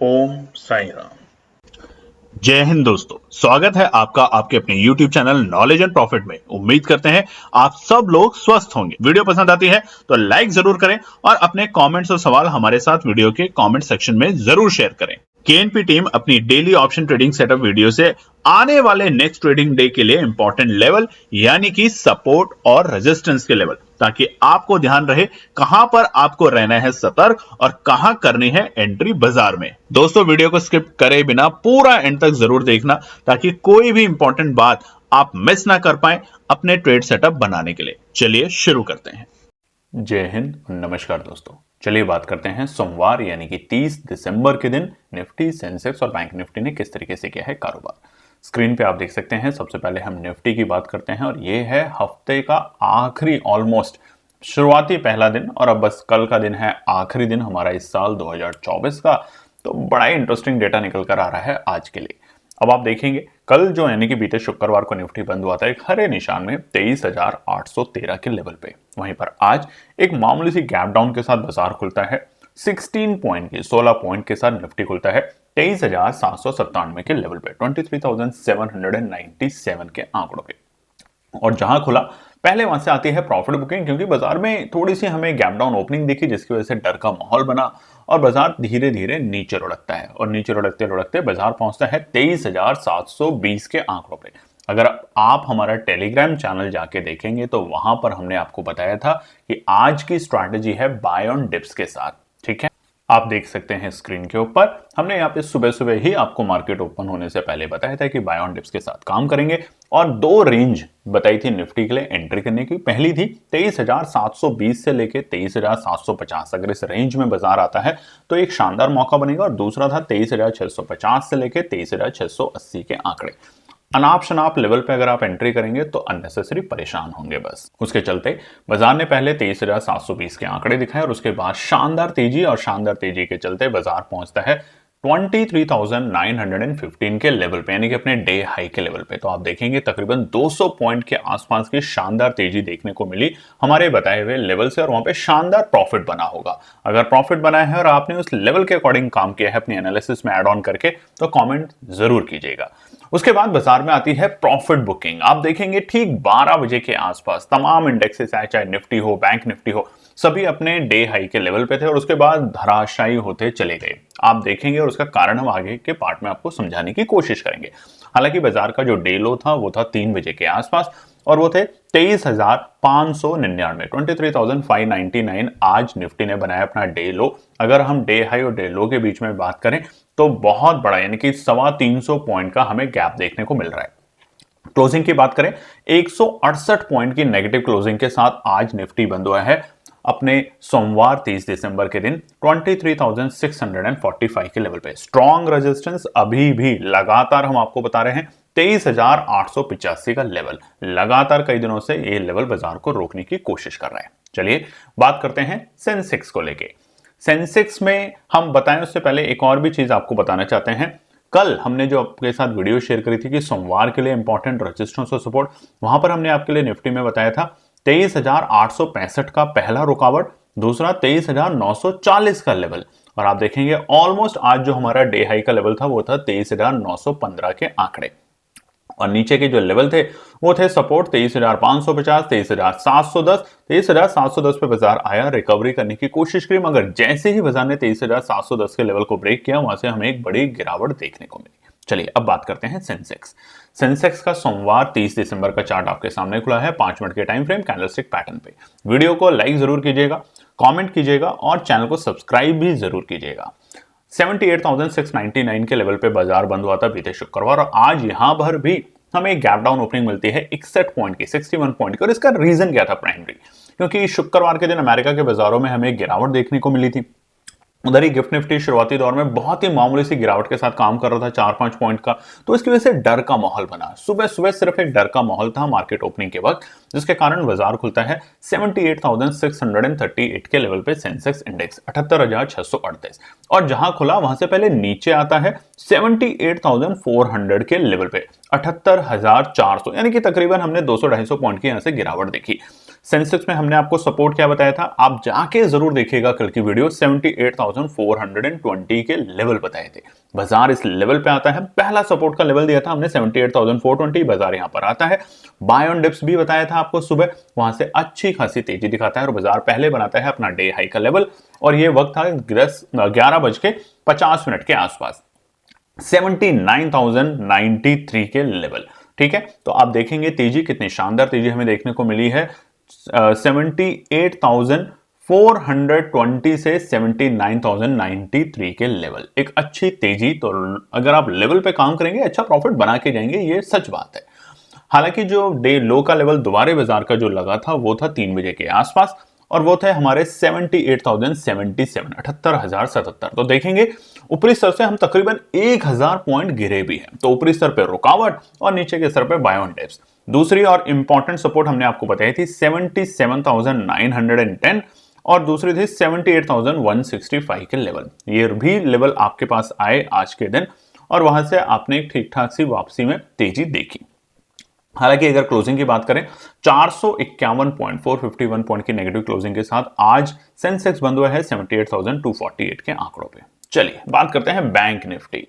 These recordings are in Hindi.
ओम साईं राम। जय हिंद दोस्तों, स्वागत है आपका आपके अपने YouTube channel knowledge and profit में। उम्मीद करते हैं आप सब लोग स्वस्थ होंगे। वीडियो पसंद आती है तो लाइक जरूर करें और अपने कमेंट्स और सवाल हमारे साथ वीडियो के कमेंट सेक्शन में जरूर शेयर करें। केएनपी टीम अपनी daily option trading setup video से आने वाले नेक्स्ट ट्रेडिंग डे के लिए इंपॉर्टेंट लेवल यानी कि सपोर्ट और रेजिस्टेंस के लेवल, ताकि आपको ध्यान रहे कहां पर आपको रहना है सतर्क और कहां करनी है एंट्री बाजार में। दोस्तों, वीडियो को स्किप करे बिना पूरा एंड तक जरूर देखना, ताकि कोई भी इंपॉर्टेंट बात आप मिस ना कर पाए अपने ट्रेड सेटअप बनाने के लिए। चलिए शुरू करते हैं। जय हिंद और नमस्कार दोस्तों। चलिए बात करते हैं सोमवार यानी कि 30 दिसंबर के दिन निफ्टी, सेंसेक्स और बैंक निफ्टी ने किस तरीके से किया है कारोबार। स्क्रीन पे आप देख सकते हैं। सबसे पहले हम निफ्टी की बात करते हैं और ये है हफ्ते का आखिरी ऑलमोस्ट शुरुआती पहला दिन, और अब बस कल का दिन है आखिरी दिन हमारा इस साल 2024 का। तो बड़ा ही इंटरेस्टिंग डेटा निकल कर आ रहा है आज के लिए। अब आप देखेंगे कल जो यानी कि बीते शुक्रवार को निफ्टी बंद हुआ था एक हरे निशान में 23,813 के लेवल पे। वहीं पर आज एक मामूली सी गैप डाउन के साथ बाजार खुलता है। 16 पॉइंट के साथ निफ्टी खुलता है 23,797 के लेवल पे, 23,797 के आंकड़ों पे। और जहां खुला पहले वहां से आती है प्रॉफिट बुकिंग, क्योंकि बाजार में थोड़ी सी हमें गैप डाउन ओपनिंग दिखी, जिसकी वजह से डर का माहौल बना और बाजार धीरे धीरे नीचे लुढ़कता है और नीचे लुढ़कते लुढ़कते बाजार पहुंचता है 23,720 के आंकड़ों पे। अगर आप हमारा टेलीग्राम चैनल जाके देखेंगे तो वहां पर हमने आपको बताया था कि आज की स्ट्रैटेजी है बाय ऑन डिप्स के साथ। ठीक है, आप देख सकते हैं स्क्रीन के ऊपर। हमने यहाँ पे सुबह सुबह ही आपको मार्केट ओपन होने से पहले बताया था कि बाय ऑन डिप्स के साथ काम करेंगे, और दो रेंज बताई थी निफ्टी के लिए एंट्री करने की। पहली थी 23,720 से लेके 23,750। अगर इस रेंज में बाजार आता है तो एक शानदार मौका बनेगा, और दूसरा था 23,650 से लेके 23,680 के आंकड़े। अनाप शनाप लेवल पे अगर आप एंट्री करेंगे तो अननेसेसरी परेशान होंगे बस। उसके चलते बाजार ने पहले 23,720 के आंकड़े दिखाए और उसके बाद शानदार तेजी, और शानदार तेजी के चलते बाजार पहुंचता है 23,915 के लेवल पे, यानी कि अपने डे हाई के लेवल पे। तो आप देखेंगे तकरीबन 200 पॉइंट के आसपास की शानदार तेजी देखने को मिली हमारे बताए हुए लेवल से, और वहां पे शानदार प्रॉफिट बना होगा। अगर प्रॉफिट बना है और आपने उस लेवल के अकॉर्डिंग काम किया है अपनी एनालिसिस में ऐड ऑन करके, तो कमेंट जरूर कीजिएगा। उसके बाद बाजार में आती है प्रॉफिट बुकिंग। आप देखेंगे ठीक 12 बजे के आसपास तमाम इंडेक्सेस चाहे निफ्टी हो, बैंक निफ्टी हो, सभी अपने डे हाई के लेवल पे थे और उसके बाद धराशायी होते चले गए। आप देखेंगे और उसका कारण हम आगे के पार्ट में आपको समझाने की कोशिश करेंगे। हालांकि बाजार का जो डे लो था वो था 3 बजे के आसपास, और वो थे 23,599, 23,599। आज निफ्टी ने बनाया अपना डे लो। अगर हम डे हाई और डे लो के बीच में बात करें तो बहुत बड़ा यानी कि 325 पॉइंट का हमें गैप देखने को मिल रहा है। क्लोजिंग की बात करें 168 पॉइंट की नेगेटिव क्लोजिंग के साथ आज निफ्टी बंद हुआ है अपने सोमवार 30 दिसंबर के दिन 23,645 के लेवल पे। स्ट्रॉन्ग रेजिस्टेंस अभी भी लगातार हम आपको बता रहे हैं 23,885 का लेवल। लगातार कई दिनों से ये लेवल बाजार को रोकने की कोशिश कर रहा है। चलिए बात करते हैं सेंसेक्स को लेके। सेंसेक्स में हम बताएं उससे पहले एक और भी चीज आपको बताना चाहते हैं। कल हमने जो आपके साथ वीडियो शेयर करी थी कि सोमवार के लिए इंपॉर्टेंट रेजिस्टेंस और सपोर्ट, वहां पर हमने आपके लिए निफ्टी में बताया था 23,865 का पहला रुकावट, दूसरा 23,940 का लेवल। और आप देखेंगे ऑलमोस्ट आज जो हमारा डे हाई का लेवल था वो था 23,915 के आंकड़े, और नीचे के जो लेवल थे वो थे सपोर्ट 23,550, 23,710। 23,710 पे बाजार आया, रिकवरी करने की कोशिश करी, मगर जैसे ही बाजार ने 23,710 के लेवल को ब्रेक किया वहां से हमें एक बड़ी गिरावट देखने को मिली। चलिए अब बात करते हैं सेंसेक्स। सेंसेक्स का सोमवार 30 दिसंबर का चार्ट आपके सामने खुला है 5 मिनट के टाइम फ्रेम कैंडलस्टिक पैटर्न पे। वीडियो को लाइक जरूर कीजिएगा, कमेंट कीजिएगा और चैनल को सब्सक्राइब भी जरूर कीजिएगा। 78,699 के लेवल पे बाजार बंद हुआ था बीते शुक्रवार, और आज यहां पर भी हमें गैप डाउन ओपनिंग मिलती है 61 पॉइंट की, 61 पॉइंट की। और इसका रीजन क्या था प्राइमरी, क्योंकि शुक्रवार के दिन अमेरिका के बाजारों में हमें गिरावट देखने को मिली थी। उधर ही गिफ्ट निफ्टी शुरुआती दौर में बहुत ही मामूली सी गिरावट के साथ काम कर रहा था 4-5 पॉइंट का, तो इसकी वजह से डर का माहौल बना। सुबह सुबह सिर्फ एक डर का माहौल था मार्केट ओपनिंग के वक्त, जिसके कारण बाजार खुलता है 78,638 के लेवल पे सेंसेक्स इंडेक्स 78,638, और जहां खुला वहां से पहले नीचे आता है 78,400 के लेवल पे 78,400, यानी कि तकरीबन हमने 200-250 पॉइंट की यहां से गिरावट देखी। सेंसेक्स में हमने आपको सपोर्ट क्या बताया था, आप जाके जरूर देखिएगा कल की वीडियो, 78,420 के लेवल बताए थे। बाजार इस लेवल पे आता है, पहला सपोर्ट का लेवल दिया था हमने 78,420, बाजार यहां पर आता है। बाय ऑन डिप्स भी बताया था आपको सुबह, वहां से अच्छी खासी तेजी दिखाता है और बाजार पहले बनाता है अपना डे हाई का लेवल, और ये वक्त था 11:50 के आसपास, 79,093 के लेवल। ठीक है, तो आप देखेंगे तेजी, कितनी शानदार तेजी हमें देखने को मिली है, 78,420 से 79,093 के लेवल, एक अच्छी तेजी। तो अगर आप लेवल पे काम करेंगे अच्छा प्रॉफिट बना के जाएंगे, ये सच बात है। हालांकि जो डे लो का लेवल दोबारा बाजार का जो लगा था वो था 3 बजे के आसपास, और वो थे हमारे 78,077, 78,077। तो देखेंगे ऊपरी स्तर से हम तकरीबन 1000 पॉइंट गिरे भी हैं, तो ऊपरी स्तर पे रुकावट और नीचे के स्तर पे बाय ऑन डिप्स। दूसरी और इंपॉर्टेंट सपोर्ट हमने आपको बताई थी 77,910, और दूसरी थी 78,165 के लेवल। ये भी लेवल आपके पास आए आज के दिन, और वहां से आपने एक ठीक ठाक सी वापसी में तेजी देखी। हालांकि अगर क्लोजिंग की बात करें, 451 पॉइंट, 451 पॉइंट की नेगेटिव क्लोजिंग के साथ आज सेंसेक्स बंद हुआ है 78,248 के आंकड़ों पे। चलिए बात करते हैं बैंक निफ्टी।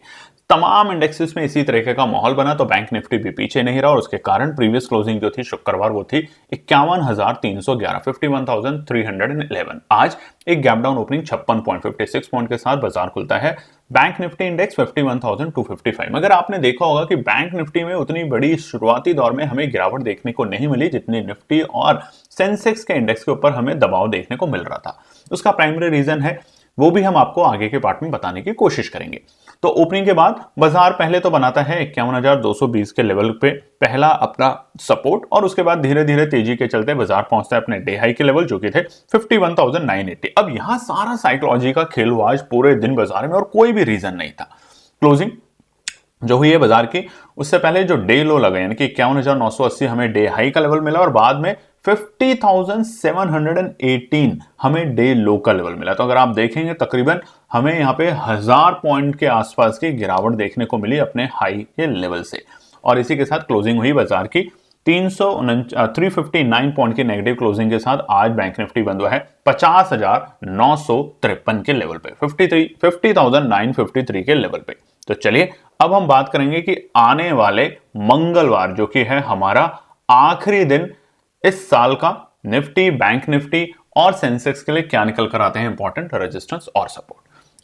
तमाम इंडेक्सेस में इसी तरीके का माहौल बना, तो बैंक निफ्टी भी पीछे नहीं रहा, और उसके कारण प्रीवियस क्लोजिंग जो थी शुक्रवार वो थी 51,311, 51,311। आज एक गैप डाउन ओपनिंग 56.56 पॉइंट के साथ बाजार खुलता है। Bank Nifty index 51,255। मगर आपने देखा होगा कि बैंक निफ्टी में उतनी बड़ी शुरुआती दौर में हमें गिरावट देखने को नहीं मिली जितनी निफ्टी और सेंसेक्स के इंडेक्स के ऊपर हमें दबाव देखने को मिल रहा था। उसका प्राइमरी रीजन है, वो भी हम आपको आगे के पार्ट में बताने की कोशिश करेंगे। तो ओपनिंग के बाद बाजार पहले तो बनाता है 51,220 के लेवल पे पहला अपना सपोर्ट, और उसके बाद धीरे धीरे तेजी के चलते बाजार पहुंचता है अपने डे हाई के लेवल जो कि थे 51,980। अब यहां सारा साइकोलॉजी का खेल हुआ आज पूरे दिन बाजार में, और कोई भी रीजन नहीं था। क्लोजिंग जो हुई है बाजार की, उससे पहले जो डे लो लगा, यानी कि 51,980 हमें डे हाई का लेवल मिला, और बाद में 50,718 हमें डे लो का लेवल मिला। तो अगर आप देखेंगे तकरीबन हमें यहाँ पे 1000 पॉइंट के आसपास की गिरावट देखने को मिली अपने हाई के लेवल से, और इसी के साथ क्लोजिंग हुई बाजार की 359 पॉइंट की नेगेटिव क्लोजिंग के साथ। आज बैंक निफ्टी बंद हुआ है 50,953 के लेवल पे, 50,953 के लेवल पे। तो चलिए अब हम बात करेंगे कि आने वाले मंगलवार जो कि है हमारा आखिरी दिन इस साल का, निफ्टी, बैंक निफ्टी और सेंसेक्स के लिए क्या निकल कर आते हैं इंपॉर्टेंट रेजिस्टेंस और सपोर्ट।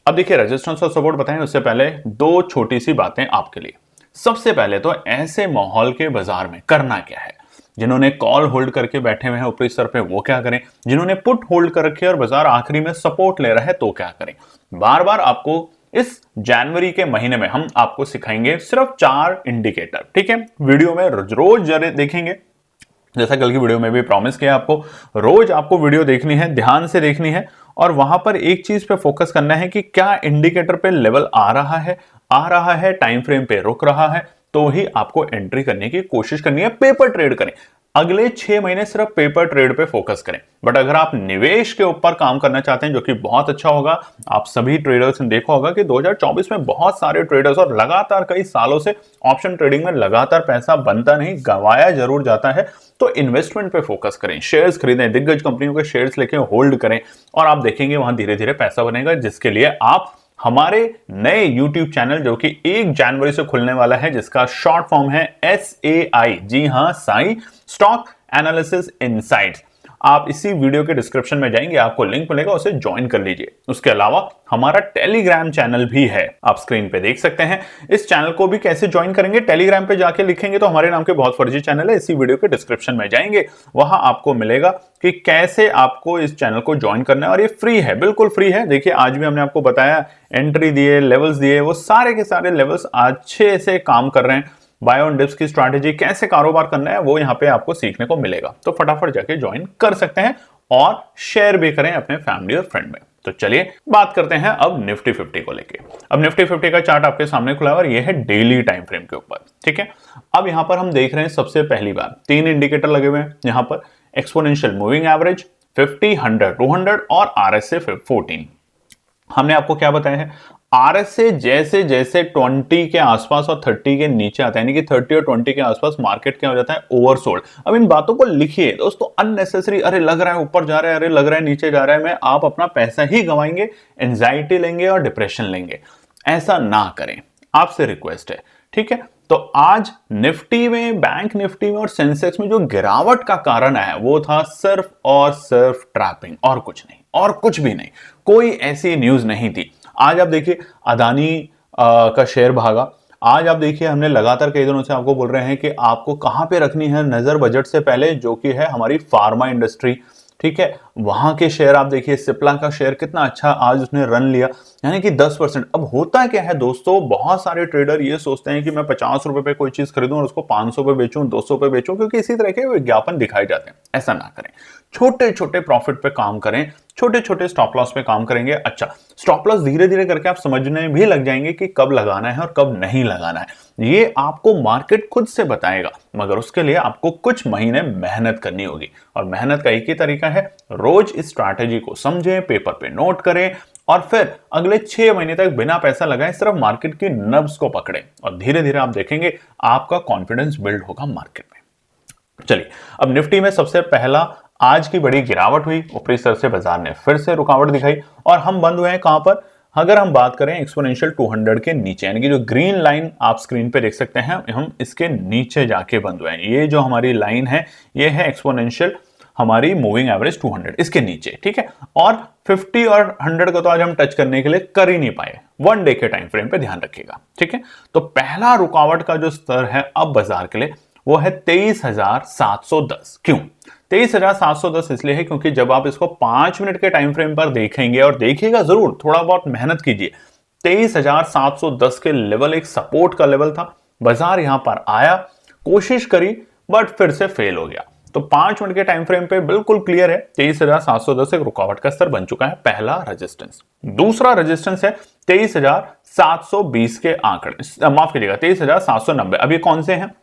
अब देखिए रेजिस्टेंस और सपोर्ट बताएं, उससे पहले दो छोटी सी बातें आपके लिए। सबसे पहले तो ऐसे माहौल के बाजार में करना क्या है, जिन्होंने कॉल होल्ड करके बैठे हुए हैं ऊपरी स्तर पे वो क्या करें, जिन्होंने पुट होल्ड कर रखे और बाजार आखिरी में सपोर्ट ले रहा है तो क्या करें। बार बार आपको इस जनवरी के महीने में हम आपको सिखाएंगे सिर्फ 4 इंडिकेटर, ठीक है, वीडियो में रोज जरूर देखेंगे, जैसा कल की वीडियो में भी प्रॉमिस किया आपको। रोज आपको वीडियो देखनी है, ध्यान से देखनी है, और वहां पर एक चीज पे फोकस करना है कि क्या इंडिकेटर पे लेवल आ रहा है, टाइम फ्रेम पे रुक रहा है, तो ही आपको एंट्री करने की कोशिश करनी है। पेपर ट्रेड करें, अगले 6 महीने सिर्फ पेपर ट्रेड पे फोकस करें। बट अगर आप निवेश के ऊपर काम करना चाहते हैं, जो कि बहुत अच्छा होगा, आप सभी ट्रेडर्स ने देखा होगा कि 2024 में बहुत सारे ट्रेडर्स और लगातार कई सालों से ऑप्शन ट्रेडिंग में लगातार पैसा बनता नहीं, गंवाया जरूर जाता है। तो इन्वेस्टमेंट पे फोकस करें, शेयर्स खरीदें, दिग्गज कंपनियों के शेयर्स लेके होल्ड करें, और आप देखेंगे वहां धीरे धीरे पैसा बनेगा, जिसके लिए आप हमारे नए YouTube चैनल जो कि 1 जनवरी से खुलने वाला है, जिसका शॉर्ट फॉर्म है SAI, जी हां साई, स्टॉक एनालिसिस इनसाइट्स, आप इसी वीडियो के डिस्क्रिप्शन में जाएंगे, आपको लिंक मिलेगा, उसे ज्वाइन कर लीजिए। उसके अलावा हमारा टेलीग्राम चैनल भी है, आप स्क्रीन पे देख सकते हैं। इस चैनल को भी कैसे ज्वाइन करेंगे, टेलीग्राम पे जाके लिखेंगे तो हमारे नाम के बहुत फर्जी चैनल है, इसी वीडियो के डिस्क्रिप्शन में जाएंगे, वहां आपको मिलेगा कि कैसे आपको इस चैनल को ज्वाइन करना है, और ये फ्री है, बिल्कुल फ्री है। देखिए आज भी हमने आपको बताया, एंट्री दिए, लेवल्स दिए, वो सारे के सारे लेवल्स अच्छे से काम कर रहे हैं। बाय ऑन डिप्स की स्ट्रैटेजी, कैसे कारोबार करना है, वो यहाँ पे आपको सीखने को मिलेगा। तो फटाफट जाके ज्वाइन कर सकते हैं, और शेयर भी करें अपने फैमिली और फ्रेंड में। तो चलिए बात करते हैं अब निफ्टी 50 को लेके। अब निफ्टी 50 का चार्ट आपके सामने खुला है, और ये है डेली टाइम फ्रेम के ऊपर, ठीक है। अब यहां पर हम देख रहे हैं सबसे पहली बार 3 इंडिकेटर लगे हुए हैं यहां पर, एक्सपोनेंशियल मूविंग एवरेज, 50, 100, 200 और RSI 14। हमने आपको क्या बताया है, आरएसए जैसे जैसे 20 के आसपास और 30 के नीचे आता है, यानी कि 30 और 20 के आसपास मार्केट क्या हो जाता है, ओवरसोल्ड। अब इन बातों को लिखिए दोस्तों, अननेसेसरी, अरे लग रहा है ऊपर जा रहा है, अरे लग रहा है नीचे जा रहा है, में आप अपना पैसा ही गंवाएंगे, एंजाइटी लेंगे और डिप्रेशन लेंगे। ऐसा ना करें, आपसे रिक्वेस्ट है, ठीक है। तो आज निफ्टी में, बैंक निफ्टी में और सेंसेक्स में जो गिरावट का कारण है वो था सिर्फ और सिर्फ ट्रैपिंग, और कुछ नहीं, और कुछ भी नहीं, कोई ऐसी न्यूज नहीं थी। आज आप देखिए अदानी का शेयर भागा। आज आप देखिए हमने लगातार कई दिनों से आपको बोल रहे हैं कि आपको कहां पे रखनी है नजर बजट से पहले, जो कि है हमारी फार्मा इंडस्ट्री, ठीक है। वहां के शेयर आप देखिए, सिप्ला का शेयर कितना अच्छा आज उसने रन लिया, यानी कि 10%। अब होता क्या है दोस्तों, बहुत सारे ट्रेडर ये सोचते हैं कि मैं 50 रुपए पे कोई चीज खरीदूं और उसको 500 पे बेचूं, 200 पे बेचूं, क्योंकि इसी तरह के विज्ञापन दिखाए जाते हैं। ऐसा ना करें, छोटे छोटे प्रॉफिट पे काम करें, छोटे छोटे स्टॉप लॉस पे काम करेंगे। अच्छा, स्टॉप लॉस धीरे धीरे करके आप समझने भी लग जाएंगे कि कब लगाना है और कब नहीं लगाना है। ये आपको मार्केट खुद से बताएगा, मगर उसके लिए आपको कुछ महीने मेहनत करनी होगी। और मेहनत का एक ही तरीका है, रोज इस स्ट्रैटेजी को समझें, पेपर पे नोट करें और फिर अगले 6 महीने तक बिना पैसा लगाए सिर्फ मार्केट की नब्ज को पकड़ें, और धीरे धीरे आप देखेंगे आपका कॉन्फिडेंस बिल्ड होगा मार्केट में। चलिए, अब निफ्टी में सबसे पहला आज की बड़ी गिरावट हुई, ऊपरी स्तर से बाजार ने फिर से रुकावट दिखाई और हम बंद हुए हैं कहां पर, अगर हम बात करें एक्सपोनेंशियल 200 के नीचे, यानी कि जो ग्रीन लाइन आप स्क्रीन पे देख सकते हैं, हम इसके नीचे जाके बंद हुए हैं। ये जो हमारी लाइन है ये है एक्सपोनेंशियल हमारी मूविंग एवरेज 200, इसके नीचे, ठीक है। और 50 और 100 को तो आज हम टच करने के लिए कर ही नहीं पाए, 1 डे के टाइम फ्रेम पे ध्यान रखिएगा, ठीक है। तो पहला रुकावट का जो स्तर है अब बाजार के लिए वो है 23,710। क्यों 23,710? इसलिए है क्योंकि जब आप इसको 5 मिनट के टाइम फ्रेम पर देखेंगे, और देखिएगा जरूर, थोड़ा बहुत मेहनत कीजिए, 23,710 के लेवल एक सपोर्ट का लेवल था। बाजार यहां पर आया, कोशिश करी, बट फिर से फेल हो गया। तो 5 मिनट के टाइम फ्रेम पे बिल्कुल क्लियर है, 23,710 एक रुकावट का स्तर बन चुका है, पहला रेजिस्टेंस। दूसरा रेजिस्टेंस है 23,720 के आंकड़े, माफ कीजिएगा 23,790। अब ये कौन से हैं?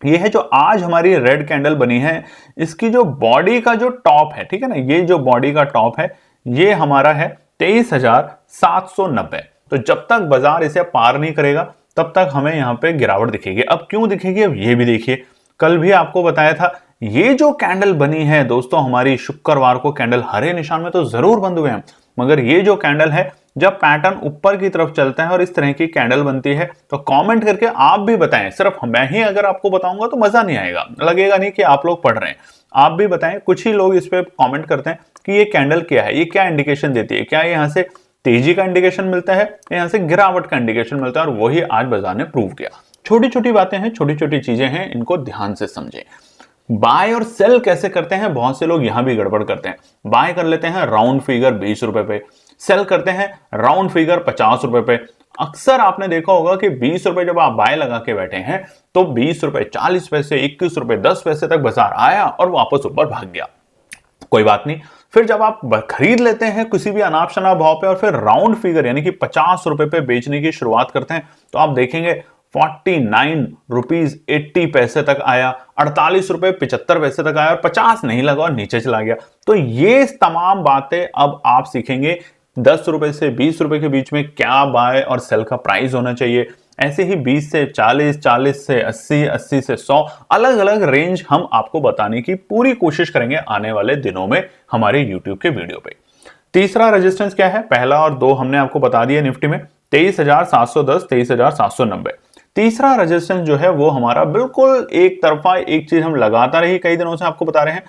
ये है जो आज हमारी रेड कैंडल बनी है, इसकी जो बॉडी का जो टॉप है, ठीक है ना, ये जो बॉडी का टॉप है ये हमारा है 23,790। तो जब तक बाजार इसे पार नहीं करेगा तब तक हमें यहां पे गिरावट दिखेगी। अब क्यों दिखेगी, अब ये भी देखिए, कल भी आपको बताया था ये जो कैंडल बनी है दोस्तों, हमारी शुक्रवार को कैंडल हरे निशान में तो जरूर बंद हुए हैं, मगर ये जो कैंडल है जब पैटर्न ऊपर की तरफ चलता है और इस तरह की कैंडल बनती है तो कमेंट करके आप भी बताएं। सिर्फ मैं ही अगर आपको बताऊंगा तो मजा नहीं आएगा, लगेगा नहीं कि आप लोग पढ़ रहे हैं। आप भी बताएं, कुछ ही लोग इस पे कमेंट करते हैं कि ये कैंडल क्या है, ये क्या इंडिकेशन देती है, क्या यहां से तेजी का इंडिकेशन मिलता है, यहां से गिरावट का इंडिकेशन मिलता है, और वही आज बाजार ने प्रूव किया। छोटी छोटी बातें हैं, छोटी छोटी चीजें हैं, इनको ध्यान से समझें। बाय और सेल कैसे करते हैं, बहुत से लोग यहां भी गड़बड़ करते हैं। बाय कर लेते हैं राउंड फिगर 20 रुपए पे, सेल करते हैं राउंड फिगर 50 रुपए पे। अक्सर आपने देखा होगा कि 20 रुपए जब आप बाय लगा के बैठे हैं तो 20 रुपए 40 पैसे 21 रुपए 10 पैसे तक बाजार आया और वापस ऊपर भाग गया। कोई बात नहीं, फिर जब आप खरीद लेते हैं किसी भी अनाप शनाप भाव पे और फिर राउंड फिगर यानी कि 50 रुपए पे बेचने की शुरुआत करते हैं तो आप देखेंगे 49 रुपीज 80 पैसे तक आया, 48 रुपए 75 पैसे तक आया और 50 नहीं लगा और नीचे चला गया। तो ये तमाम बातें अब आप सीखेंगे। 10 रुपए से 20 रुपए के बीच में क्या बाय और सेल का प्राइस होना चाहिए, ऐसे ही 20 से 40, 40 से 80, 80 से 100 अलग अलग रेंज हम आपको बताने की पूरी कोशिश करेंगे आने वाले दिनों में हमारे YouTube के वीडियो पे। तीसरा रेजिस्टेंस क्या है, पहला और दो हमने आपको बता दिया निफ्टी में, 23,710, 23,790। तीसरा रेजिस्टेंस जो है वो हमारा बिल्कुल एक तरफा, एक चीज हम लगातार ही कई दिनों से आपको बता रहे हैं,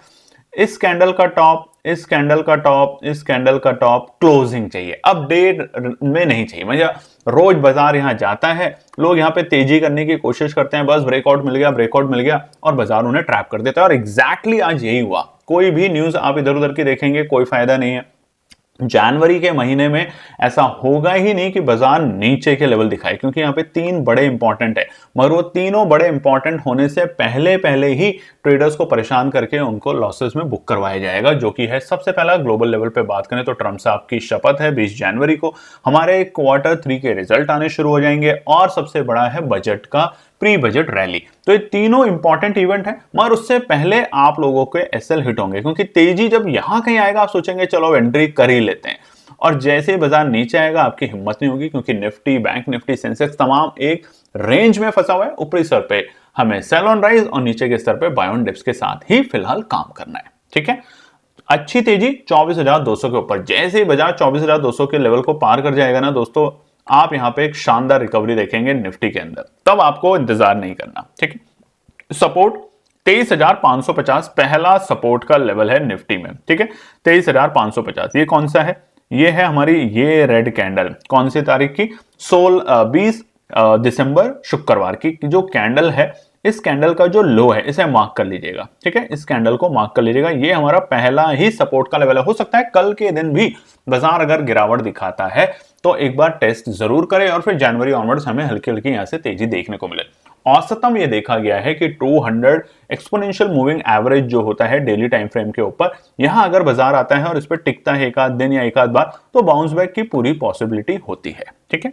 इस कैंडल का टॉप, इस कैंडल का टॉप, इस कैंडल का टॉप क्लोजिंग चाहिए, अपडेट में नहीं चाहिए। मतलब रोज बाजार यहां जाता है, लोग यहां पे तेजी करने की कोशिश करते हैं, बस ब्रेकआउट मिल गया, ब्रेकआउट मिल गया और बाजार उन्हें ट्रैप कर देता है। और एग्जैक्टली आज यही हुआ। कोई भी न्यूज आप इधर उधर की देखेंगे कोई फायदा नहीं है। जनवरी के महीने में ऐसा होगा ही नहीं कि बाजार नीचे के लेवल दिखाए, क्योंकि यहाँ पे 3 बड़े इंपॉर्टेंट है, मगर वो तीनों बड़े इंपॉर्टेंट होने से पहले पहले ही ट्रेडर्स को परेशान करके उनको लॉसेस में बुक करवाया जाएगा, जो कि है सबसे पहला ग्लोबल लेवल पे बात करें तो ट्रम्प साहब की शपथ है 20 जनवरी को हमारे Q3 के रिजल्ट आने शुरू हो जाएंगे, और सबसे बड़ा है बजट का प्री बजट रैली। तो ये तीनों इंपॉर्टेंट इवेंट है, मगर उससे पहले आप लोगों के एसएल हिट होंगे, क्योंकि तेजी जब यहां कहीं आएगा आप सोचेंगे चलो एंट्री कर ही लेते हैं, और जैसे ही बाजार नीचे आएगा आपकी हिम्मत नहीं होगी, क्योंकि निफ्टी, बैंक निफ्टी, सेंसेक्स तमाम एक रेंज में फंसा हुआ है। ऊपरी स्तर पे हमें सेल ऑन राइज और नीचे के स्तर पे बाय ऑन डिप्स के साथ ही फिलहाल काम करना है। ठीक है, अच्छी तेजी 24,200 के ऊपर। जैसे ही बाजार 24,200 के लेवल को पार कर जाएगा ना दोस्तों, आप यहां पे एक शानदार रिकवरी देखेंगे निफ्टी के अंदर, तब आपको इंतजार नहीं करना। ठीक है, सपोर्ट 23,550 पहला सपोर्ट का लेवल है निफ्टी में। ठीक है, 23,550 ये कौन सा है? ये है हमारी ये रेड कैंडल, कौन सी तारीख की? 20 दिसंबर शुक्रवार की जो कैंडल है, इस कैंडल का जो लो है इसे मार्क कर लीजिएगा। ठीक है, इस कैंडल को मार्क कर लीजिएगा, ये हमारा पहला ही सपोर्ट का लेवल है। हो सकता है कल के दिन भी बाजार अगर गिरावट दिखाता है तो एक बार टेस्ट जरूर करें और फिर जनवरी ऑनवर्ड्स हमें हल्की हल्की यहां से तेजी देखने को मिले। औसतम ये देखा गया है कि 200 एक्सपोनेंशियल मूविंग एवरेज जो होता है डेली टाइम फ्रेम के ऊपर, यहां अगर बाजार आता है और इस पर टिकता है एक आध दिन या एक आध बार, तो बाउंस बैक की पूरी पॉसिबिलिटी होती है। ठीक है,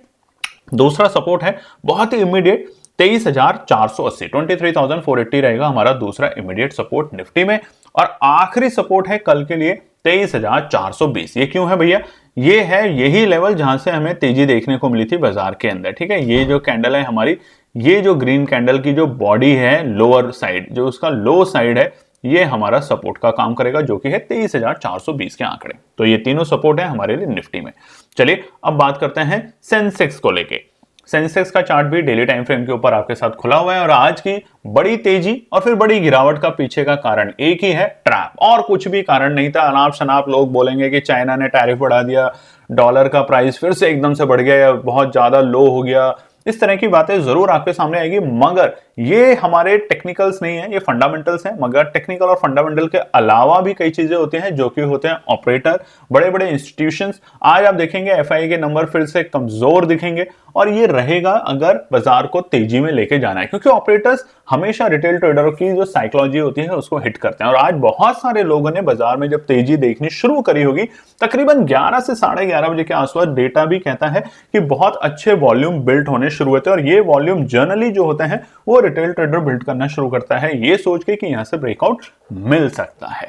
दूसरा सपोर्ट है बहुत ही इमीडिएट 23,480, 23,480 रहेगा हमारा दूसरा इमीडिएट सपोर्ट निफ्टी में। और आखिरी सपोर्ट है कल के लिए 23,420। ये क्यों है भैया? ये है यही लेवल जहां से हमें तेजी देखने को मिली थी बाजार के अंदर। ठीक है, ये जो कैंडल है हमारी, ये जो ग्रीन कैंडल की जो बॉडी है लोअर साइड, जो उसका लो साइड है, ये हमारा सपोर्ट का काम करेगा, जो कि है 23,420 के आंकड़े। तो ये तीनों सपोर्ट है हमारे लिए निफ्टी में। चलिए अब बात करते हैं सेंसेक्स को लेके। सेंसेक्स का चार्ट भी डेली टाइम फ्रेम के ऊपर आपके साथ खुला हुआ है और आज की बड़ी तेजी और फिर बड़ी गिरावट का पीछे का कारण एक ही है, ट्रैप, और कुछ भी कारण नहीं था। अनाप शनाप लोग बोलेंगे कि चाइना ने टैरिफ बढ़ा दिया, डॉलर का प्राइस फिर से एकदम से बढ़ गया या बहुत ज्यादा लो हो गया, इस तरह की बातें जरूर आपके सामने आएगी, मगर ये हमारे टेक्निकल्स नहीं है, ये फंडामेंटल्स हैं। मगर टेक्निकल और फंडामेंटल के अलावा भी कई चीजें होती हैं जो कि होते हैं ऑपरेटर, बड़े बड़े इंस्टीट्यूशंस। आज आप देखेंगे एफआई के नंबर फिर से कमजोर दिखेंगे और ये रहेगा अगर बाजार को तेजी में लेके जाना है, क्योंकि ऑपरेटर्स हमेशा रिटेल ट्रेडरों की जो साइकोलॉजी होती है उसको हिट करते हैं। और आज बहुत सारे लोगों ने बाजार में जब तेजी देखनी शुरू करी होगी, तकरीबन 11 से 11:30 बजे के आसपास, डेटा भी कहता है कि बहुत अच्छे वॉल्यूम बिल्ड होने शुरू होते हैं। और ये वॉल्यूम जनरली जो होते हैं वो रिटेल ट्रेडर बिल्ड करना शुरू करता है, ये सोच के कि यहां से ब्रेकआउट मिल सकता है।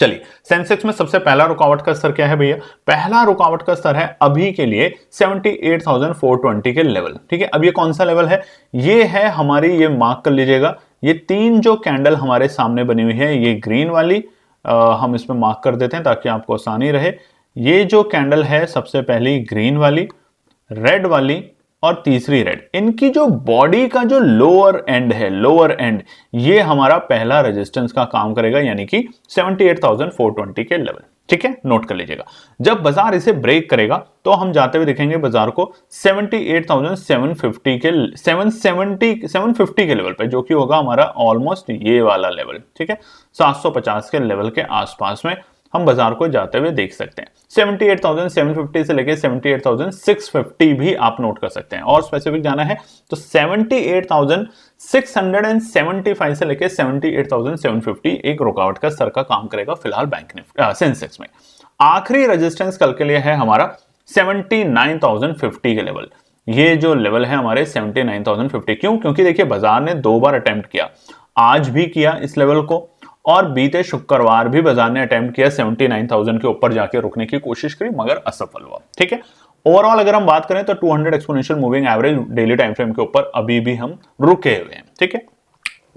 चलिए, सेंसेक्स में सबसे पहला रुकावट का स्तर क्या है भैया? पहला रुकावट का स्तर है अभी के लिए 78,420 के लेवल। ठीक है, अब ये कौन सा लेवल है? ये है हमारी, ये मार्क कर लीजिएगा, ये तीन जो कैंडल हमारे सामने बनी हुई है, ये ग्रीन वाली हम इसमें मार्क कर देते हैं ताकि आपको आसानी रहे। ये जो कैंडल है सबसे पहली ग्रीन वाली, रेड वाली और तीसरी रेड, इनकी जो बॉडी का जो लोअर एंड है, लोअर एंड, ये हमारा पहला रेजिस्टेंस का काम करेगा, यानी कि 78,420 के लेवल। ठीक है, नोट कर लीजिएगा। जब बाजार इसे ब्रेक करेगा तो हम जाते हुए दिखेंगे बाजार को 78,750 के 750 के लेवल पे, जो कि होगा हमारा ऑलमोस्ट ये वाला लेवल। ठीक है, 750 के लेवल के आसपास में हम बाजार को जाते हुए देख सकते हैं। 78,750 से लेके 78,650 भी आप नोट कर सकते हैं। और स्पेसिफिक जाना है तो 78,675 से लेके 78,750 एक रुकावट का स्तर का काम करेगा फिलहाल बैंक निफ्टी सेंसेक्स में। आखिरी रेजिस्टेंस कल के लिए है हमारा 79,050 के लेवल। ये जो लेवल है हमारे 79,050, क्यों? क्योंकि देखिए बाजार ने 2 बार अटेम्प्ट किया, आज भी किया इस लेवल को, और बीते शुक्रवार भी बाजार ने अटेम्प्ट किया 79,000 के ऊपर जाके रुकने की कोशिश करी, मगर असफल हुआ। ठीक है, ओवरऑल अगर हम बात करें तो 200 exponential moving average daily time frame के ऊपर अभी भी हम रुके हुए हैं। ठीक है,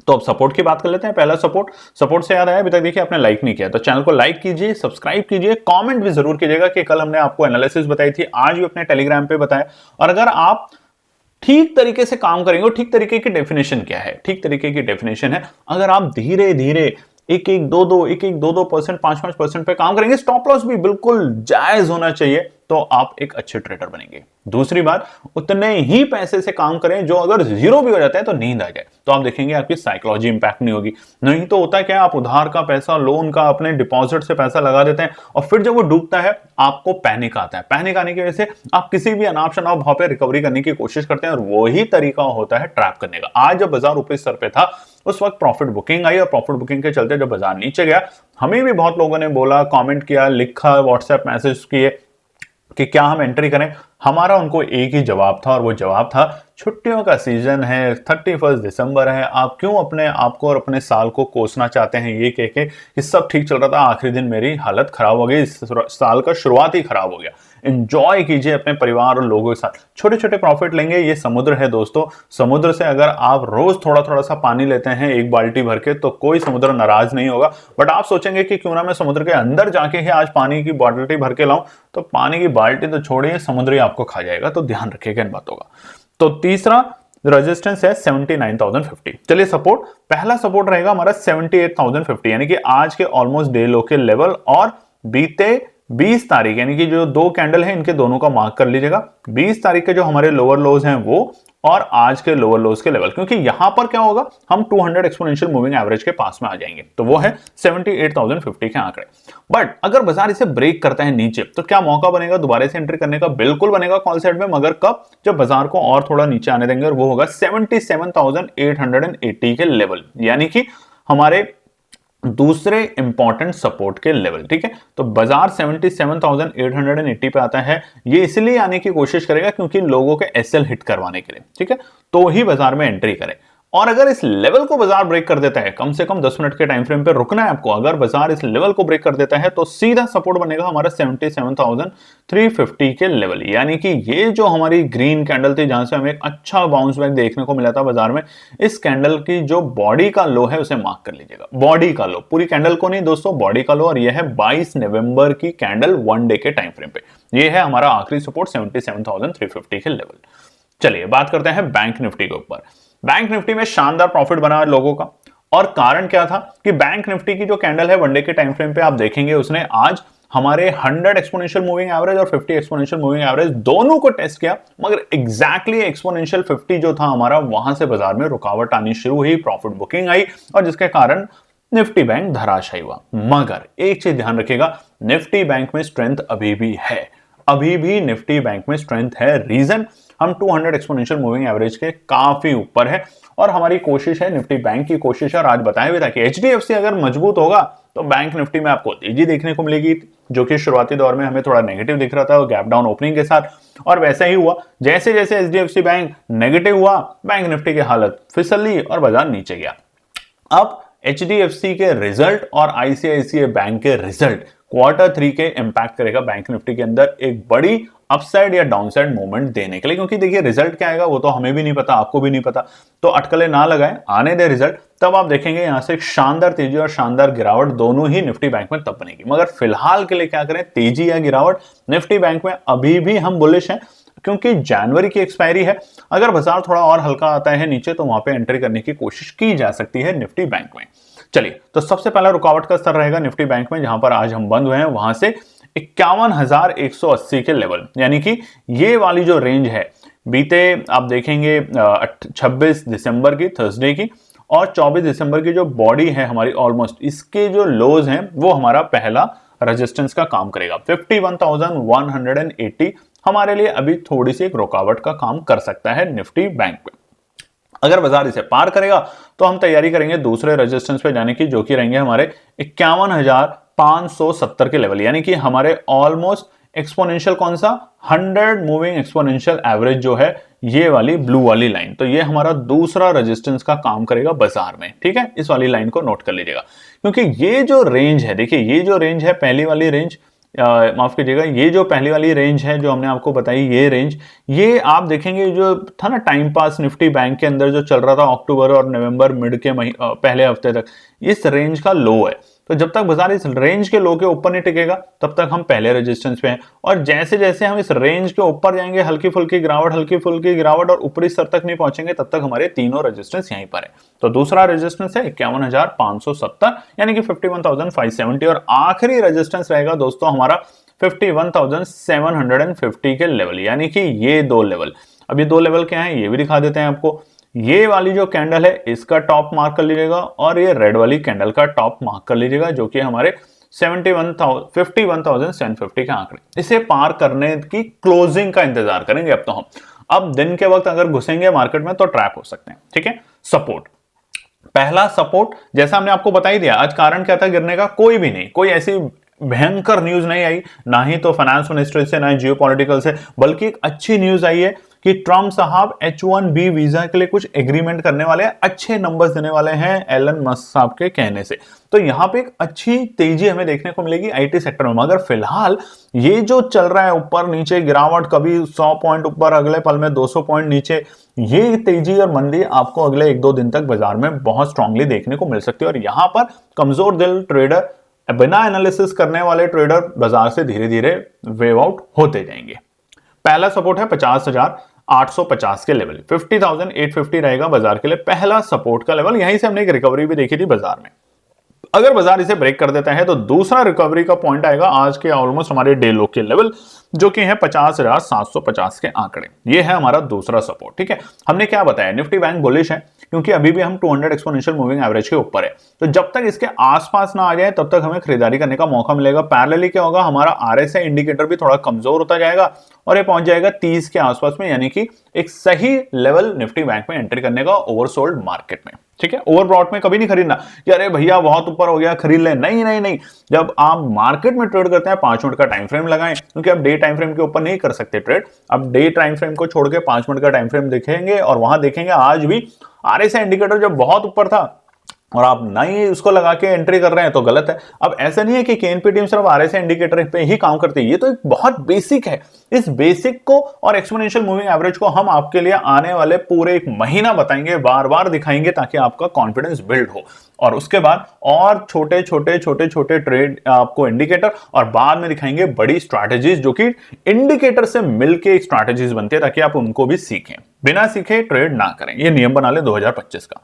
तो अब सपोर्ट की बात कर लेते हैं। पहला सपोर्ट से याद आया, अभी तक देखिए आपने लाइक नहीं किया तो चैनल को लाइक कीजिए, सब्सक्राइब कीजिए, कमेंट भी जरूर कीजिएगा कि कल हमने आपको एनालिसिस बताई थी, आज भी अपने टेलीग्राम पे बताया। और अगर आप ठीक तरीके से काम करेंगे, ठीक तरीके की डेफिनेशन क्या है? ठीक तरीके की डेफिनेशन है अगर आप धीरे धीरे 1-2% 5% पे काम करेंगे, स्टॉप लॉस भी बिल्कुल जायज होना चाहिए, तो आप एक अच्छे ट्रेडर बनेंगे। दूसरी बात, उतने ही पैसे से काम करें जो अगर जीरो भी हो जाता है तो नींद आ जाए, तो आप देखेंगे आपकी साइकोलॉजी इंपैक्ट नहीं होगी। नहीं तो होता है क्या, आप उधार का पैसा, लोन का, अपने डिपॉजिट से पैसा लगा देते हैं और फिर जब वो डूबता है आपको पैनिक आता है। पैनिक आने की वजह से आप किसी भी अनाप शनाप भाव पे रिकवरी करने की कोशिश करते हैं और वही तरीका होता है ट्रैप करने का। आज जब बाजार ऊपरी स्तर पे था उस वक्त प्रॉफिट बुकिंग आई और प्रॉफिट बुकिंग के चलते जब बाजार नीचे गया, हमें भी बहुत लोगों ने बोला, कमेंट किया, लिखा, व्हाट्सएप मैसेज किए कि क्या हम एंट्री करें। हमारा उनको एक ही जवाब था और वो जवाब था छुट्टियों का सीजन है, 31 दिसंबर है, आप क्यों अपने आप को और अपने साल को कोसना चाहते हैं ये कह के कि सब ठीक चल रहा था, आखिरी दिन मेरी हालत खराब हो गई, इस साल का शुरुआत ही खराब हो गया। एंजॉय कीजिए अपने परिवार और लोगों के साथ, छोटे छोटे प्रॉफिट लेंगे। ये समुद्र है दोस्तों, समुद्र से अगर आप रोज थोड़ा थोड़ा सा पानी लेते हैं एक बाल्टी भर के तो कोई समुद्र नाराज नहीं होगा। बट आप सोचेंगे कि क्यों ना मैं समुद्र के अंदर जाके ही आज पानी की बाल्टी भर के लाऊं, तो पानी की बाल्टी तो छोड़िए, समुद्र ही आपको खा जाएगा। तो ध्यान रखिएगा इन बातों का। तो तीसरा रेजिस्टेंस है 79,050। चलिए सपोर्ट, पहला सपोर्ट रहेगा हमारा 78,050, यानी कि आज के ऑलमोस्ट डे लो के लेवल और बीते 20 तारीख, यानी कि जो दो कैंडल है इनके दोनों का मार्क कर लीजिएगा। 20 तारीख के जो हमारे लोअर लोज हैं वो, और आज के लोअर लोज के लेवल, क्योंकि यहां पर क्या होगा, हम 200 एक्सपोनेंशियल मूविंग एवरेज के पास में आ जाएंगे। तो वो है 78,050 के आंकड़े। बट अगर बाजार इसे ब्रेक करता है नीचे, तो क्या मौका बनेगा दोबारा से एंट्री करने का? बिल्कुल बनेगा कॉल साइड में, मगर कब? जब बाजार को और थोड़ा नीचे आने देंगे, और वो होगा 77,880 के लेवल, यानी कि हमारे दूसरे इंपॉर्टेंट सपोर्ट के लेवल। ठीक है, तो बाजार 77,880 पे आता है। ये इसलिए आने की कोशिश करेगा क्योंकि लोगों के एसएल हिट करवाने के लिए, ठीक है, तो ही बाजार में एंट्री करे। और अगर इस लेवल को बाजार ब्रेक कर देता है, कम से कम 10 मिनट के टाइम फ्रेम पे रुकना है आपको, अगर बाजार इस लेवल को ब्रेक कर देता है तो सीधा सपोर्ट बनेगा हमारा 77,350 के लेवल। यानी कि ये जो हमारी ग्रीन कैंडल थी जहां से हमें एक अच्छा बाउंस बैक देखने को मिला था बाजार में, इस कैंडल की जो बॉडी का लो है उसे मार्क कर लीजिएगा। बॉडी का लो, पूरी कैंडल को नहीं दोस्तों, बॉडी का लो। और यह है 22 नवंबर की कैंडल, 1 डे के टाइम फ्रेम पे। यह है हमारा आखिरी सपोर्ट 77,350 के लेवल। चलिए बात करते हैं बैंक निफ्टी के ऊपर। बैंक निफ्टी में शानदार प्रॉफिट बना है लोगों का, और कारण क्या था कि बैंक निफ्टी की जो कैंडल है 1 डे के टाइम फ्रेम पे आप देखेंगे, उसने आज हमारे 100 एक्सपोनेंशियल मूविंग एवरेज और 50 एक्सपोनेंशियल मूविंग एवरेज दोनों को टेस्ट किया, मगर एग्जैक्टली एक्सपोनेंशियल 50 जो था हमारा, वहां से बाजार में रुकावट आनी शुरू हुई, प्रॉफिट बुकिंग आई, और जिसके कारण निफ्टी बैंक धराशायी हुआ। मगर एक चीज ध्यान रखिएगा, निफ्टी बैंक में स्ट्रेंथ अभी भी है, अभी भी निफ्टी बैंक में स्ट्रेंथ है। रीजन, हम 200 एक्सपोनेंशियल मूविंग एवरेज के काफी ऊपर है, और हमारी कोशिश है, निफ्टी बैंक की कोशिश है, और आज बताया भी था कि एचडीएफसी अगर मजबूत होगा तो बैंक निफ्टी में आपको तेजी देखने को मिलेगी, जो कि शुरुआती दौर में हमें थोड़ा नेगेटिव दिख रहा था गैप डाउन ओपनिंग के साथ, और वैसा ही हुआ। जैसे जैसे एचडीएफसी बैंक नेगेटिव हुआ, बैंक निफ्टी की हालत फिसली और बाजार नीचे गया। अब एचडीएफसी के रिजल्ट और आईसीआईसीआई बैंक के रिजल्ट Q3 के इंपैक्ट करेगा बैंक निफ्टी के अंदर एक बड़ी अपसाइड या डाउनसाइड मूवमेंट देने के लिए, क्योंकि देखिए रिजल्ट क्या आएगा वो तो हमें भी नहीं पता, आपको भी नहीं पता, तो अटकलें ना लगाएं, आने दे रिजल्ट, तब आप देखेंगे यहां से एक शानदार तेजी और शानदार गिरावट दोनों ही निफ्टी बैंक में तब बनेगी। मगर फिलहाल के लिए क्या करें, तेजी या गिरावट, निफ्टी बैंक में अभी भी हम बुलिश हैं, क्योंकि जनवरी की एक्सपायरी है। अगर बाजार थोड़ा और हल्का आता है नीचे तो वहां पे एंट्री करने की कोशिश की जा सकती है निफ्टी बैंक में। चलिए, तो सबसे पहला रुकावट का स्तर रहेगा निफ्टी बैंक में, जहां पर आज हम बंद हुए हैं, वहां से 51,180 के लेवल, यानी कि ये वाली जो रेंज है, बीते आप देखेंगे 26 दिसंबर की थर्सडे की और 24 दिसंबर की जो बॉडी है हमारी, ऑलमोस्ट इसके जो लोज हैं वो हमारा पहला रेजिस्टेंस का काम करेगा। 51,180 हमारे लिए अभी थोड़ी सी एक रुकावट का काम कर सकता है निफ्टी बैंक में। अगर बाजार इसे पार करेगा तो हम तैयारी करेंगे दूसरे रेजिस्टेंस पे जाने की, जो कि रहेंगे हमारे 51,570 के लेवल, यानी कि हमारे ऑलमोस्ट एक्सपोनेंशियल कौन सा, 100 मूविंग एक्सपोनेंशियल एवरेज जो है, ये वाली ब्लू वाली लाइन, तो ये हमारा दूसरा रेजिस्टेंस का काम करेगा बाजार में। ठीक है, इस वाली लाइन को नोट कर लीजिएगा, क्योंकि ये जो रेंज है, देखिए ये जो रेंज है, पहली वाली रेंज, माफ कीजिएगा, ये जो पहली वाली रेंज है जो हमने आपको बताई, ये रेंज, ये आप देखेंगे जो था ना टाइम पास निफ्टी बैंक के अंदर जो चल रहा था अक्टूबर और नवंबर मिड के पहले हफ्ते तक, इस रेंज का लो है। तो जब तक बाजार इस रेंज के लो के ऊपर नहीं टिकेगा तब तक हम पहले रेजिस्टेंस पे हैं, और जैसे जैसे हम इस रेंज के ऊपर जाएंगे, हल्की फुल्की गिरावट और ऊपरी स्तर तक नहीं पहुंचेंगे, तब तक हमारे तीनों रेजिस्टेंस यहीं पर है। तो दूसरा रेजिस्टेंस है 51,570, यानी कि 51,570, और आखिरी रेजिस्टेंस रहेगा दोस्तों हमारा 51,750 के लेवल, यानी कि ये दो लेवल। अब ये दो लेवल क्या है ये भी दिखा देते हैं आपको। ये वाली जो कैंडल है इसका टॉप मार्क कर लीजिएगा, और ये रेड वाली कैंडल का टॉप मार्क कर लीजिएगा, जो कि हमारे 51,750 के आंकड़े। इसे पार करने की क्लोजिंग का इंतजार करेंगे अब तो हम। अब दिन के वक्त अगर घुसेंगे मार्केट में तो ट्रैप हो सकते हैं। ठीक है, सपोर्ट, पहला सपोर्ट जैसा हमने आपको बता ही दिया, आज कारण क्या था गिरने का, कोई भी नहीं, कोई ऐसी भयंकर न्यूज नहीं आई, ना ही तो फाइनेंस मिनिस्ट्री से, ना ही जियोपॉलिटिकल से, बल्कि एक अच्छी न्यूज आई है कि ट्रम्प साहब H1B वीजा के लिए कुछ एग्रीमेंट करने वाले हैं, अच्छे नंबर्स देने वाले हैं एलन मस्क साहब के कहने से। तो यहां पे एक अच्छी तेजी हमें देखने को मिलेगी आईटी सेक्टर में। मगर फिलहाल ये जो चल रहा है ऊपर नीचे गिरावट, कभी 100 पॉइंट ऊपर, अगले पल में 200 पॉइंट नीचे, ये तेजी और मंदी आपको अगले 1-2 दिन तक बाजार में बहुत स्ट्रांगली देखने को मिल सकती है। और यहां पर कमजोर दिल ट्रेडर, बिना एनालिसिस करने वाले ट्रेडर बाजार से धीरे धीरे वेव आउट होते जाएंगे। पहला सपोर्ट है 50,850 के लेवल, 50,850 रहेगा बाजार के लिए पहला सपोर्ट का लेवल। यहीं से हमने एक रिकवरी भी देखी थी बाजार में। अगर बाजार इसे ब्रेक कर देता है तो दूसरा रिकवरी का पॉइंट आएगा आज के ऑलमोस्ट हमारे डे लो के लेवल, जो कि है 50,750 के आंकड़े। ये है हमारा दूसरा सपोर्ट। ठीक है, हमने क्या बताया, निफ्टी बैंक बुलिश है क्योंकि अभी भी हम 200 एक्सपोनेंशियल मूविंग एवरेज के ऊपर है। तो जब तक इसके आसपास ना आ जाए तब तक हमें खरीदारी करने का मौका मिलेगा। पैरेलली क्या होगा, हमारा आरएसआई इंडिकेटर भी थोड़ा कमजोर होता जाएगा और ये पहुंच जाएगा 30 के आसपास में, यानी कि एक सही लेवल निफ्टी बैंक में एंट्री करने का ओवरसोल्ड मार्केट में। ठीक है, ओवरब्रॉट में कभी नहीं खरीदना कि अरे भैया बहुत ऊपर हो गया खरीद ले, नहीं नहीं नहीं। जब आप मार्केट में ट्रेड करते हैं 5 मिनट का टाइम फ्रेम लगाएं, क्योंकि आप डे टाइम फ्रेम के ऊपर नहीं कर सकते ट्रेड। अब डे टाइम फ्रेम को छोड़ के 5 मिनट का टाइम फ्रेम देखेंगे और वहां देखेंगे आज भी आरएसआई इंडिकेटर जब बहुत ऊपर था और आप नहीं उसको लगा के एंट्री कर रहे हैं तो गलत है। अब ऐसा नहीं है कि केएनपी टीम सिर्फ आरएसआई इंडिकेटर पे ही काम करती है, ये तो एक बहुत बेसिक है। इस बेसिक को और एक्सपोनेंशियल मूविंग एवरेज को हम आपके लिए आने वाले पूरे 1 महीना बताएंगे, बार बार दिखाएंगे ताकि आपका कॉन्फिडेंस बिल्ड हो। और उसके बाद और छोटे छोटे ट्रेड आपको इंडिकेटर, और बाद में दिखाएंगे बड़ी स्ट्रैटेजीज जो कि इंडिकेटर से मिलके एक स्ट्रैटेजीज बनती है ताकि आप उनको भी सीखें। बिना सीखे ट्रेड ना करें, ये नियम बना ले 2025 का।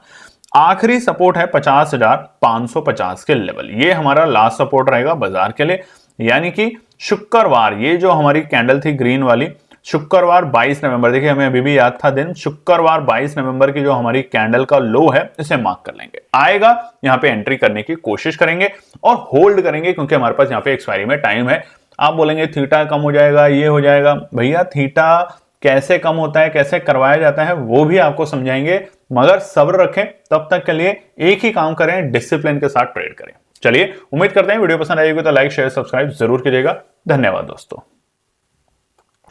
आखिरी सपोर्ट है 50,550 के लेवल, ये हमारा लास्ट सपोर्ट रहेगा बाजार के लिए। यानी कि शुक्रवार, ये जो हमारी कैंडल थी ग्रीन वाली, शुक्रवार 22 नवंबर, देखिए हमें अभी भी याद था दिन, शुक्रवार 22 नवंबर की जो हमारी कैंडल का लो है इसे मार्क कर लेंगे। आएगा यहां पे एंट्री करने की कोशिश करेंगे और होल्ड करेंगे, क्योंकि हमारे पास यहां पे एक्सपायरी में टाइम है। आप बोलेंगे थीटा कम हो जाएगा, ये हो जाएगा, भैया थीटा कैसे कम होता है, कैसे करवाया जाता है, वो भी आपको समझाएंगे। मगर सब्र रखें, तब तक के लिए एक ही काम करें, डिसिप्लिन के साथ ट्रेड करें। चलिए, उम्मीद करते हैं वीडियो पसंद आएगी तो लाइक शेयर सब्सक्राइब जरूर कीजिएगा। धन्यवाद दोस्तों।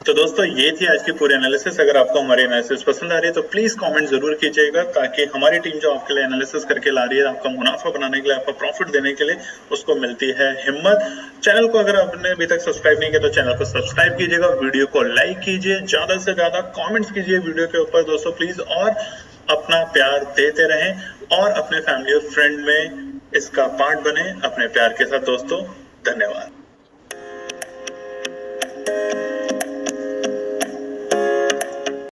तो दोस्तों ये थी आज की पूरी एनालिसिस। अगर आपको हमारी एनालिसिस पसंद आ रही है तो प्लीज कमेंट जरूर कीजिएगा, ताकि हमारी टीम जो आपके लिए एनालिसिस करके ला रही है, आपका मुनाफा बनाने के लिए, आपका प्रॉफिट देने के लिए, उसको मिलती है हिम्मत। चैनल को अगर आपने अभी तक सब्सक्राइब नहीं किया तो चैनल को सब्सक्राइब कीजिएगा, वीडियो को लाइक कीजिए, ज्यादा से ज्यादा कॉमेंट्स कीजिए वीडियो के ऊपर दोस्तों प्लीज, और अपना प्यार देते रहें और अपने फैमिली और फ्रेंड में इसका पार्ट बने अपने प्यार के साथ दोस्तों। धन्यवाद।